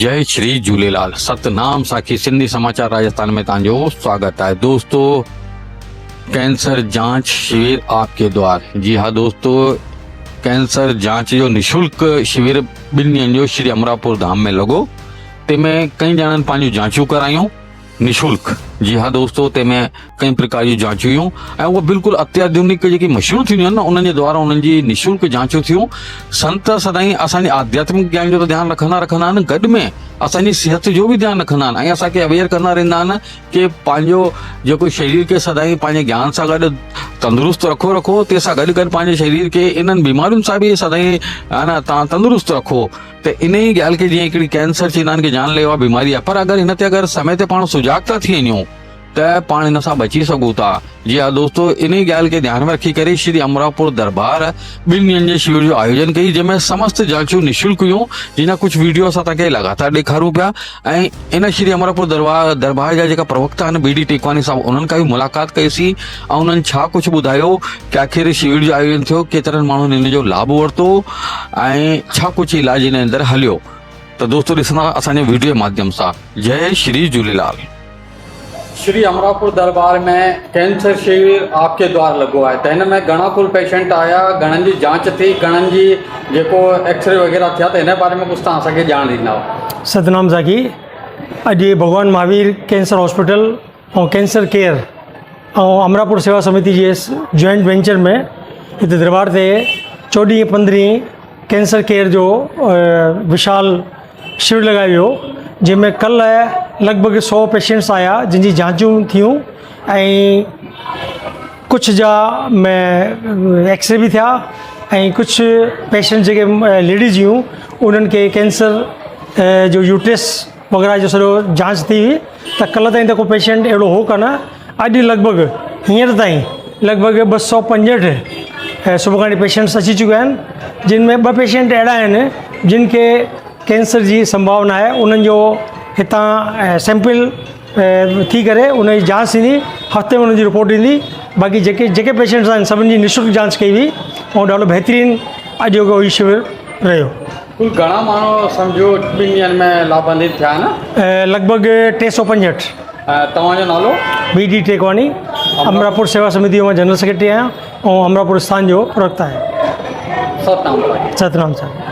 जय श्री झूलेलाल। सतनाम साखी सिंधी समाचार राजस्थान में तव्हांजो स्वागत है। दोस्तों, कैंसर जांच शिविर आपके द्वार। जी हाँ दोस्तों, कैंसर जांच जो निशुल्क शिविर 2 ॾींहंनि जो श्री अमरापुर धाम में लॻो। तंहिंमें कई ॼणनि पंहिंजूं जांचूं करायूं निशुल्क। जी हाँ दोस्तों, तंहिंमें कई प्रकार जी जांचूं हुयूं ऐं उहे बिल्कुलु अत्याधुनिक जेकी मशीनूं थींदियूं आहिनि न, उन्हनि जे द्वारा उन्हनि जी निशुल्क जांचूं थियूं। संत सदाईं असांजे आध्यात्मिक ज्ञान जो त ध्यानु रखंदा आहिनि, गॾु में असांजी सिहत जो बि ध्यानु रखंदा आहिनि ऐं असांखे अवेयर कंदा रहंदा आहिनि कि पंहिंजो जेको शरीर खे सदाईं पंहिंजे ज्ञान सां गॾु तंदुरुस्त रखो तंहिंसां गॾु गॾु पंहिंजे शरीर खे इन्हनि बीमारियुनि सां बि सदाईं तव्हां तंदुरुस्त रखो। त इन ई ॻाल्हि खे जीअं हिकिड़ी कैंसर चवंदा आहिनि कि जानलेवा बीमारी आहे, पर अगरि हिन ते अगरि समय ते पाण सुजाग था थी वञूं त पाण हिन सां बची सघूं था। जी हा दोस्तों, इन ई ॻाल्हि खे ध्यान में रखी करे श्री अमरापुर दरबार 2 ॾींहंनि जे शिविर जो आयोजन कई, जंहिंमें समस्त जांचूं निशुल्क हुयूं, जिन कुछ वीडियो असां तव्हांखे लगातार ॾेखारूं पिया। ऐं इन श्री अमरापुर दरबार जा जेका प्रवक्ता आहिनि BD टेकवानी साहब, उन्हनि खां बि मुलाक़ात कईसीं ऐं उन्हनि छा कुझु ॿुधायो कि आख़िर शिविर जो आयोजन थियो, केतिरनि माण्हुनि इन जो लाभ वरितो ऐं छा कुझु इलाज इन अंदरि हलियो। त दोस्तों ॾिसंदा असांजे वीडियो जे माध्यम सां। जय श्री झूलेलाल। श्री अमरापुर दरबार में कैंसर शिविर आपके द्वार लॻो आहे, त हिन में घणा कुल पेशेंट आया, घणनि जी जांच थी, घणनि जी जेको एक्सरे वग़ैरह थिया, त हिन बारे में कुझु तव्हां असांखे ॼाण ॾींदा। सतनाम साखी। अॼु भगवान महावीर कैंसर हॉस्पिटल और कैंसर केयर और अमरापुर सेवा समिति जे जॉइंट वेंचर में हिते दरबार ते 14-15 कैंसर केयर जो विशाल शिविर लगायो वियो, जंहिंमें कल लगभग 100 पेशेंट्स आया जिनकी जांचूं थियूं ऐं कुछ जा में एक्सरे भी थिया ऐं कुछ पेशेंट जेके लेडीज हुयूं उन्हनि के कैंसर जो यूट्रस वग़ैरह जो सॼो जांच थी हुई। त कल ताईं त को पेशेंट अहिड़ो हो कान। अॼु लगभग हींअर ताईं लगभग 265 सुभाणे पेशेंट्स अची चुका आहिनि, जिन में 2 पेशेंट अहिड़ा आहिनि जिन खे कैंसर जी संभावना है। उन्हनि जो हितां सैंपल थी करे उनजी जांच थींदी, हफ़्ते में उनजी रिपोर्ट ईंदी। बाक़ी जेके पेशेंट्स आहिनि सभिनी जी निशुल्क जांच कई हुई ऐं ॾाढो बहितरीनु अॼु जो इहो शिविर रहियो। कुल घणा माण्हू सम्झो 2 ॾींहंनि में लाभान्वित थिया आहिनि? लगभग 365। तव्हांजो नालो? BD टेकवानी। अमरापुर सेवा समिति जो मां जनरल सेक्रेटरी आहियां ऐं अमरापुर स्थान जो प्रवक्ता आहियां। सतनाम साखी। सतनाम साखी।